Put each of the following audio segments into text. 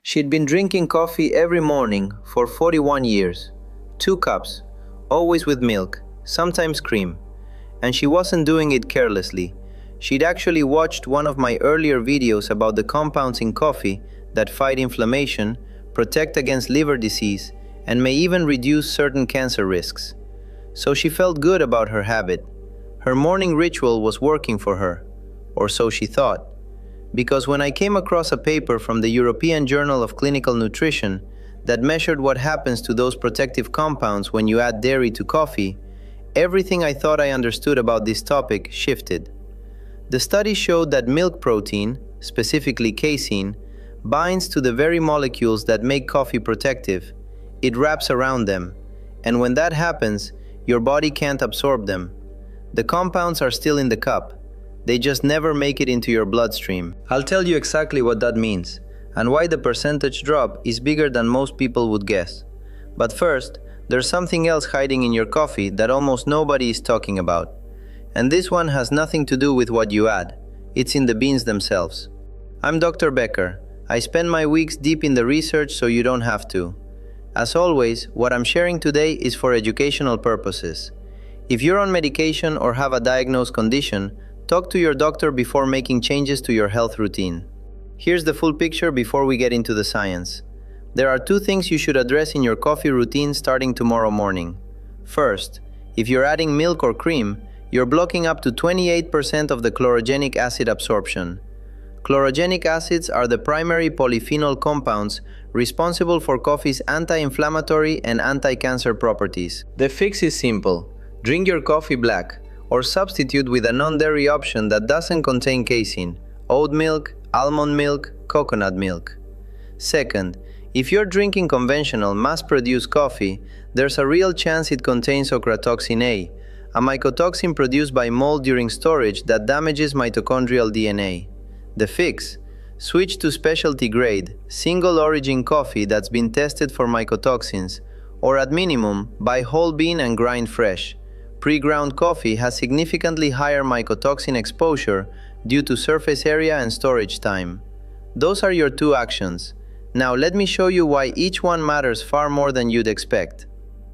She'd been drinking coffee every morning for 41 years. 2 cups, always with milk, sometimes cream. And she wasn't doing it carelessly. She'd actually watched one of my earlier videos about the compounds in coffee that fight inflammation, protect against liver disease, and may even reduce certain cancer risks. So she felt good about her habit. Her morning ritual was working for her, or so she thought. Because when I came across a paper from the European Journal of Clinical Nutrition that measured what happens to those protective compounds when you add dairy to coffee, everything I thought I understood about this topic shifted. The study showed that milk protein, specifically casein, binds to the very molecules that make coffee protective. It wraps around them, and when that happens, your body can't absorb them. The compounds are still in the cup. They just never make it into your bloodstream. I'll tell you exactly what that means, and why the percentage drop is bigger than most people would guess. But first, there's something else hiding in your coffee that almost nobody is talking about. And this one has nothing to do with what you add. It's in the beans themselves. I'm Dr. Becker. I spend my weeks deep in the research so you don't have to. As always, what I'm sharing today is for educational purposes. If you're on medication or have a diagnosed condition, talk to your doctor before making changes to your health routine. Here's the full picture before we get into the science. There are 2 things you should address in your coffee routine starting tomorrow morning. First, if you're adding milk or cream, you're blocking up to 28% of the chlorogenic acid absorption. Chlorogenic acids are the primary polyphenol compounds responsible for coffee's anti-inflammatory and anti-cancer properties. The fix is simple. Drink your coffee black, or substitute with a non-dairy option that doesn't contain casein, oat milk, almond milk, coconut milk. Second, if you're drinking conventional mass-produced coffee, there's a real chance it contains ochratoxin a mycotoxin produced by mold during storage that damages mitochondrial DNA. The fix? Switch to specialty-grade, single-origin coffee that's been tested for mycotoxins, or at minimum, buy whole bean and grind fresh. Pre-ground coffee has significantly higher mycotoxin exposure due to surface area and storage time. Those are your 2 actions. Now let me show you why each one matters far more than you'd expect.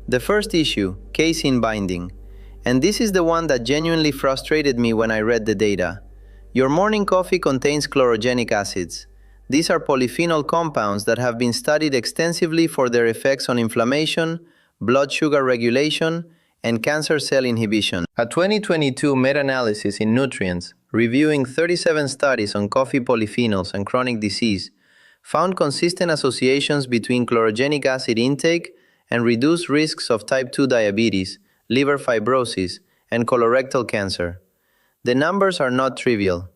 The first issue, casein binding. And this is the one that genuinely frustrated me when I read the data. Your morning coffee contains chlorogenic acids. These are polyphenol compounds that have been studied extensively for their effects on inflammation, blood sugar regulation, and cancer cell inhibition. A 2022 meta-analysis in Nutrients, reviewing 37 studies on coffee polyphenols and chronic disease, found consistent associations between chlorogenic acid intake and reduced risks of type 2 diabetes, liver fibrosis, and colorectal cancer. The numbers are not trivial.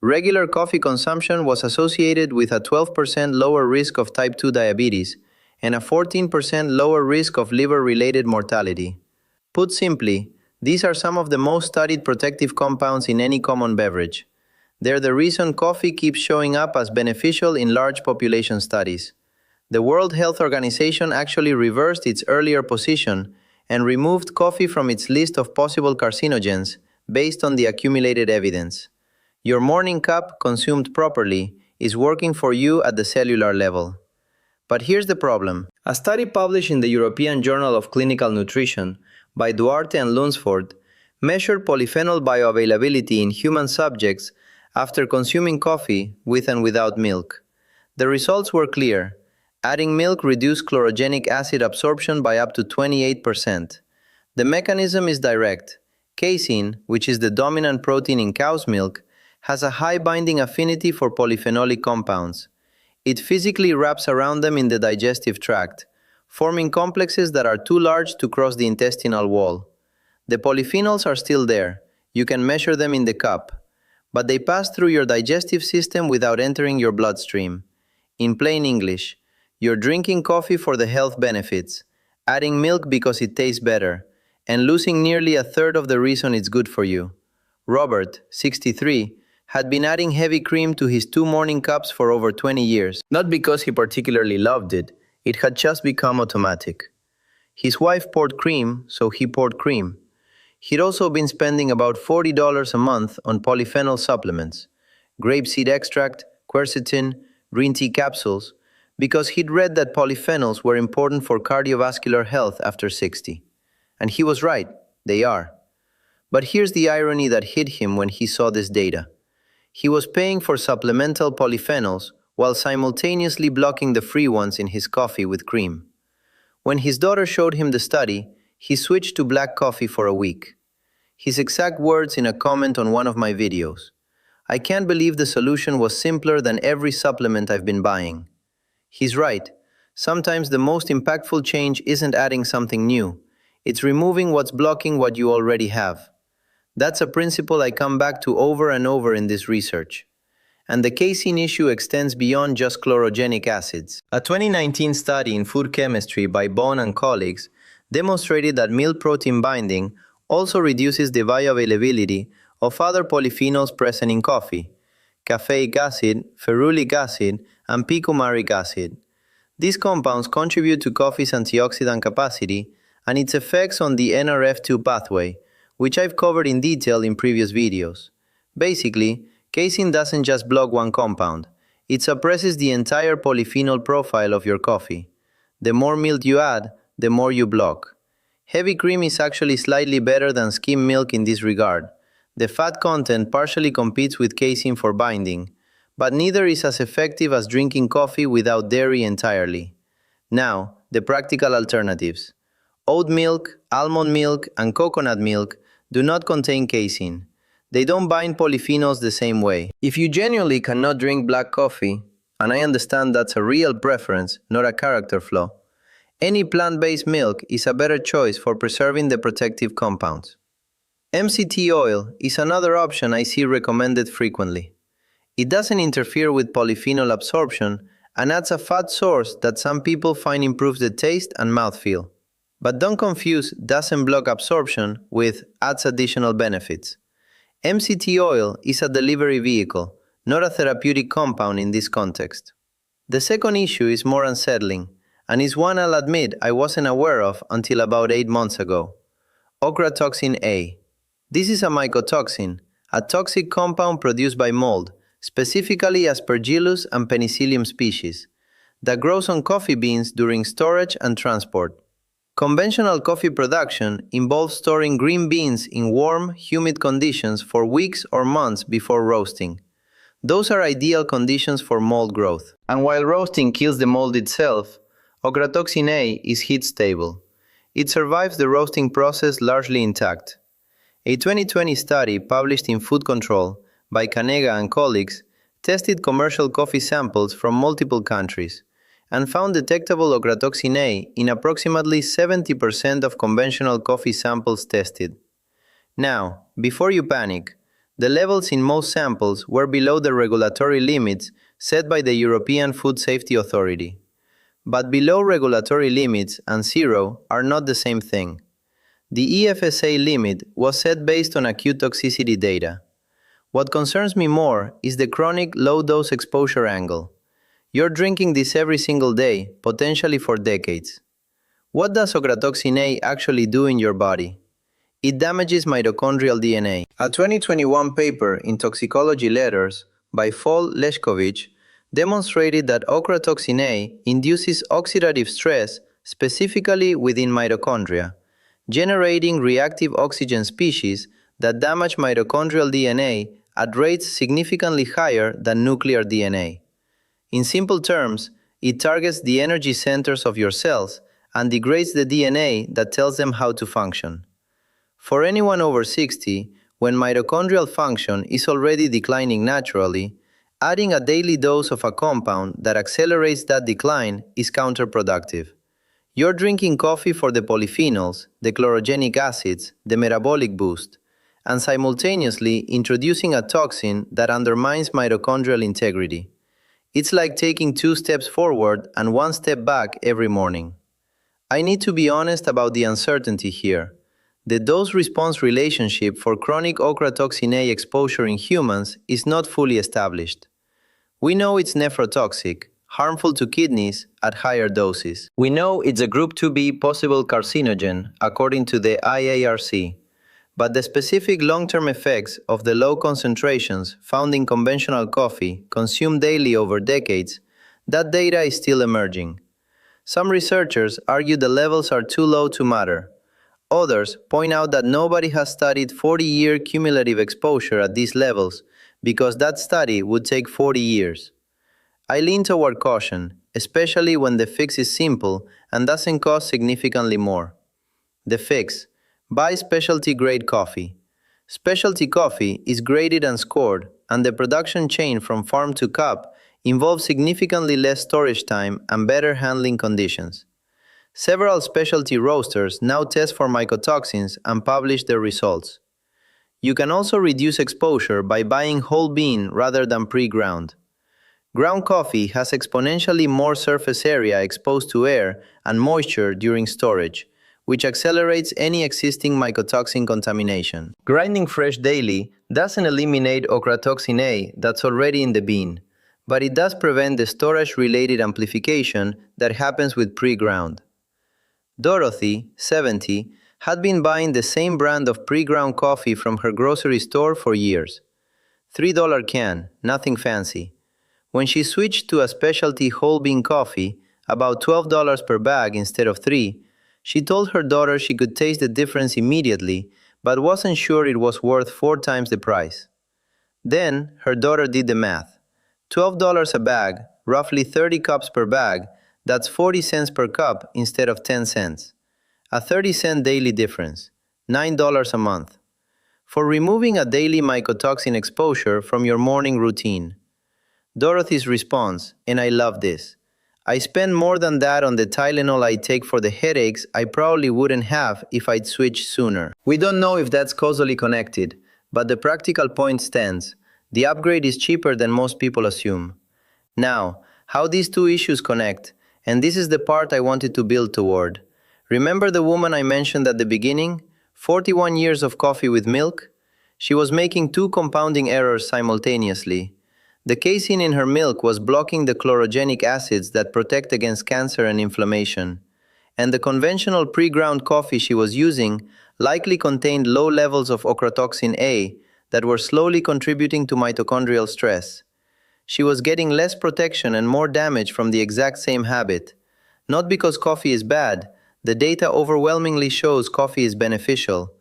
Regular coffee consumption was associated with a 12% lower risk of type 2 diabetes and a 14% lower risk of liver-related mortality. Put simply, these are some of the most studied protective compounds in any common beverage. They're the reason coffee keeps showing up as beneficial in large population studies. The World Health Organization actually reversed its earlier position and removed coffee from its list of possible carcinogens based on the accumulated evidence. Your morning cup, consumed properly, is working for you at the cellular level. But here's the problem. A study published in the European Journal of Clinical Nutrition by Duarte and Lunsford measured polyphenol bioavailability in human subjects after consuming coffee with and without milk. The results were clear. Adding milk reduced chlorogenic acid absorption by up to 28%. The mechanism is direct. Casein, which is the dominant protein in cow's milk, has a high binding affinity for polyphenolic compounds. It physically wraps around them in the digestive tract, forming complexes that are too large to cross the intestinal wall. The polyphenols are still there. You can measure them in the cup, but they pass through your digestive system without entering your bloodstream. In plain English, you're drinking coffee for the health benefits, adding milk because it tastes better, and losing nearly a third of the reason it's good for you. Robert, 63, had been adding heavy cream to his 2 morning cups for over 20 years, not because he particularly loved it. It had just become automatic. His wife poured cream, so he poured cream. He'd also been spending about $40 a month on polyphenol supplements, grapeseed extract, quercetin, green tea capsules, because he'd read that polyphenols were important for cardiovascular health after 60. And he was right, they are. But here's the irony that hit him when he saw this data. He was paying for supplemental polyphenols while simultaneously blocking the free ones in his coffee with cream. When his daughter showed him the study, he switched to black coffee for a week. His exact words in a comment on one of my videos: "I can't believe the solution was simpler than every supplement I've been buying." He's right. Sometimes the most impactful change isn't adding something new. It's removing what's blocking what you already have. That's a principle I come back to over and over in this research. And the casein issue extends beyond just chlorogenic acids. A 2019 study in food chemistry by Bone and colleagues demonstrated that milk protein binding also reduces the bioavailability of other polyphenols present in coffee: caffeic acid, ferulic acid, and picomaric acid. These compounds contribute to coffee's antioxidant capacity and its effects on the NRF2 pathway, which I've covered in detail in previous videos. Basically, casein doesn't just block one compound, it suppresses the entire polyphenol profile of your coffee. The more milk you add, the more you block. Heavy cream is actually slightly better than skim milk in this regard. The fat content partially competes with casein for binding, but neither is as effective as drinking coffee without dairy entirely. Now, the practical alternatives. Oat milk, almond milk, and coconut milk do not contain casein. They don't bind polyphenols the same way. If you genuinely cannot drink black coffee, and I understand that's a real preference, not a character flaw, any plant-based milk is a better choice for preserving the protective compounds. MCT oil is another option I see recommended frequently. It doesn't interfere with polyphenol absorption and adds a fat source that some people find improves the taste and mouthfeel. But don't confuse "doesn't block absorption" with "adds additional benefits." MCT oil is a delivery vehicle, not a therapeutic compound in this context. The second issue is more unsettling, and is one I'll admit I wasn't aware of until about 8 months ago. Ochratoxin A. This is a mycotoxin, a toxic compound produced by mold, specifically Aspergillus and Penicillium species, that grows on coffee beans during storage and transport. Conventional coffee production involves storing green beans in warm, humid conditions for weeks or months before roasting. Those are ideal conditions for mold growth. And while roasting kills the mold itself, ochratoxin A is heat stable. It survives the roasting process largely intact. A 2020 study published in Food Control by Canega and colleagues tested commercial coffee samples from multiple countries and found detectable ochratoxin A in approximately 70% of conventional coffee samples tested. Now, before you panic, the levels in most samples were below the regulatory limits set by the European Food Safety Authority. But below regulatory limits and zero are not the same thing. The EFSA limit was set based on acute toxicity data. What concerns me more is the chronic low-dose exposure angle. You're drinking this every single day, potentially for decades. What does ochratoxin A actually do in your body? It damages mitochondrial DNA. A 2021 paper in Toxicology Letters by Fall Leshkovich demonstrated that ochratoxin A induces oxidative stress specifically within mitochondria, generating reactive oxygen species that damage mitochondrial DNA at rates significantly higher than nuclear DNA. In simple terms, it targets the energy centers of your cells and degrades the DNA that tells them how to function. For anyone over 60, when mitochondrial function is already declining naturally, adding a daily dose of a compound that accelerates that decline is counterproductive. You're drinking coffee for the polyphenols, the chlorogenic acids, the metabolic boost, and simultaneously introducing a toxin that undermines mitochondrial integrity. It's like taking 2 steps forward and 1 step back every morning. I need to be honest about the uncertainty here. The dose-response relationship for chronic ochratoxin A exposure in humans is not fully established. We know it's nephrotoxic, harmful to kidneys at higher doses. We know it's a group 2B possible carcinogen, according to the IARC. But the specific long-term effects of the low concentrations found in conventional coffee consumed daily over decades That data is still emerging. Some researchers argue the levels are too low to matter. Others point out that nobody has studied 40-year cumulative exposure at these levels because that study would take 40 years. I lean toward caution, especially when the fix is simple and doesn't cost significantly more. The fix: buy specialty grade coffee. Specialty coffee is graded and scored, and the production chain from farm to cup involves significantly less storage time and better handling conditions. Several specialty roasters now test for mycotoxins and publish their results. You can also reduce exposure by buying whole bean rather than pre-ground. Ground coffee has exponentially more surface area exposed to air and moisture during storage, which accelerates any existing mycotoxin contamination. Grinding fresh daily doesn't eliminate ochratoxin A that's already in the bean, but it does prevent the storage-related amplification that happens with pre-ground. Dorothy, 70, had been buying the same brand of pre-ground coffee from her grocery store for years. $3 can, nothing fancy. When she switched to a specialty whole bean coffee, about $12 per bag instead of $3, she told her daughter she could taste the difference immediately, but wasn't sure it was worth 4 times the price. Then, her daughter did the math. $12 a bag, roughly 30 cups per bag, that's 40 cents per cup instead of 10 cents. A 30-cent daily difference, $9 a month. For removing a daily mycotoxin exposure from your morning routine. Dorothy's response, and I love this: I spend more than that on the Tylenol I take for the headaches I probably wouldn't have if I'd switched sooner. We don't know if that's causally connected, but the practical point stands. The upgrade is cheaper than most people assume. Now, how these two issues connect, and this is the part I wanted to build toward. Remember the woman I mentioned at the beginning? 41 years of coffee with milk? She was making 2 compounding errors simultaneously. The casein in her milk was blocking the chlorogenic acids that protect against cancer and inflammation. And the conventional pre-ground coffee she was using likely contained low levels of ochratoxin A that were slowly contributing to mitochondrial stress. She was getting less protection and more damage from the exact same habit. Not because coffee is bad, the data overwhelmingly shows coffee is beneficial,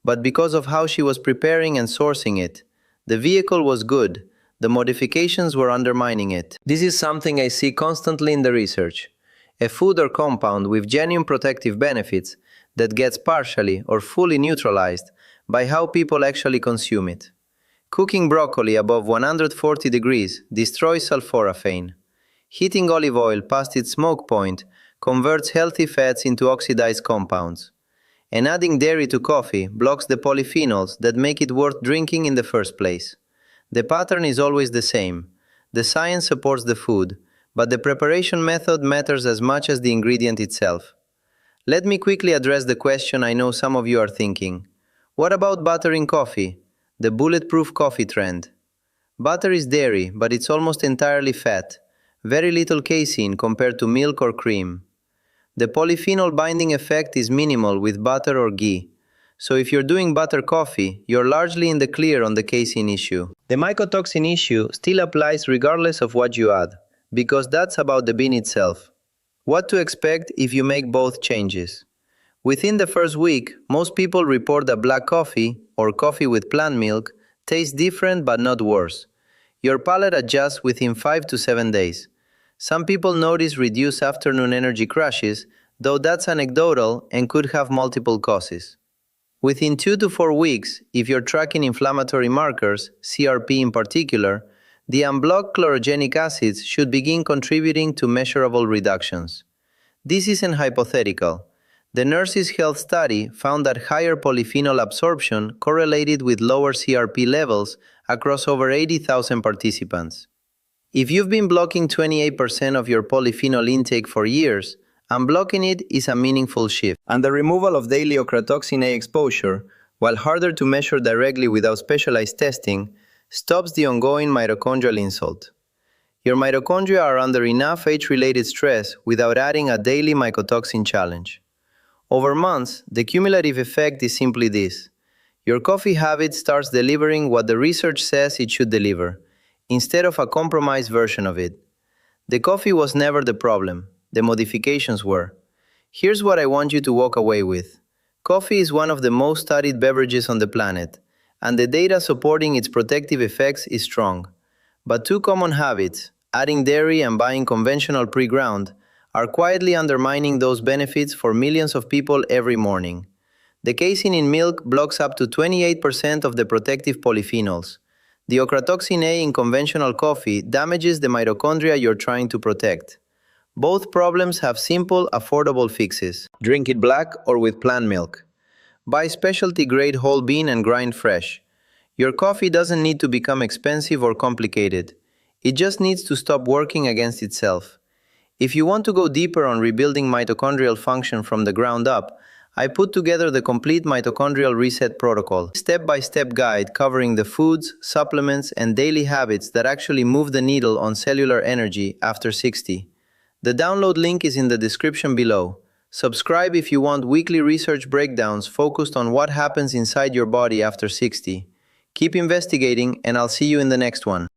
but because of how she was preparing and sourcing it. The vehicle was good, the modifications were undermining it. This is something I see constantly in the research. A food or compound with genuine protective benefits that gets partially or fully neutralized by how people actually consume it. Cooking broccoli above 140 degrees destroys sulforaphane. Heating olive oil past its smoke point converts healthy fats into oxidized compounds. And adding dairy to coffee blocks the polyphenols that make it worth drinking in the first place. The pattern is always the same. The science supports the food, but the preparation method matters as much as the ingredient itself. Let me quickly address the question I know some of you are thinking. What about butter in coffee? The bulletproof coffee trend. Butter is dairy, but it's almost entirely fat. Very little casein compared to milk or cream. The polyphenol binding effect is minimal with butter or ghee. So if you're doing butter coffee, you're largely in the clear on the casein issue. The mycotoxin issue still applies regardless of what you add, because that's about the bean itself. What to expect if you make both changes? Within the first week, most people report that black coffee, or coffee with plant milk, tastes different but not worse. Your palate adjusts within 5 to 7 days. Some people notice reduced afternoon energy crashes, though that's anecdotal and could have multiple causes. Within 2 to 4 weeks, if you're tracking inflammatory markers, CRP in particular, the unblocked chlorogenic acids should begin contributing to measurable reductions. This isn't hypothetical. The Nurses' Health Study found that higher polyphenol absorption correlated with lower CRP levels across over 80,000 participants. If you've been blocking 28% of your polyphenol intake for years, unblocking it is a meaningful shift. And the removal of daily ochratoxin A exposure, while harder to measure directly without specialized testing, stops the ongoing mitochondrial insult. Your mitochondria are under enough age-related stress without adding a daily mycotoxin challenge. Over months, the cumulative effect is simply this. Your coffee habit starts delivering what the research says it should deliver, instead of a compromised version of it. The coffee was never the problem, the modifications were. Here's what I want you to walk away with. Coffee is one of the most studied beverages on the planet, and the data supporting its protective effects is strong. But two common habits, adding dairy and buying conventional pre-ground, are quietly undermining those benefits for millions of people every morning. The casein in milk blocks up to 28% of the protective polyphenols. The ochratoxin A in conventional coffee damages the mitochondria you're trying to protect. Both problems have simple, affordable fixes. Drink it black or with plant milk. Buy specialty-grade whole bean and grind fresh. Your coffee doesn't need to become expensive or complicated. It just needs to stop working against itself. If you want to go deeper on rebuilding mitochondrial function from the ground up, I put together the complete mitochondrial reset protocol, step-by-step guide covering the foods, supplements, and daily habits that actually move the needle on cellular energy after 60. The download link is in the description below. Subscribe if you want weekly research breakdowns focused on what happens inside your body after 60. Keep investigating, and I'll see you in the next one.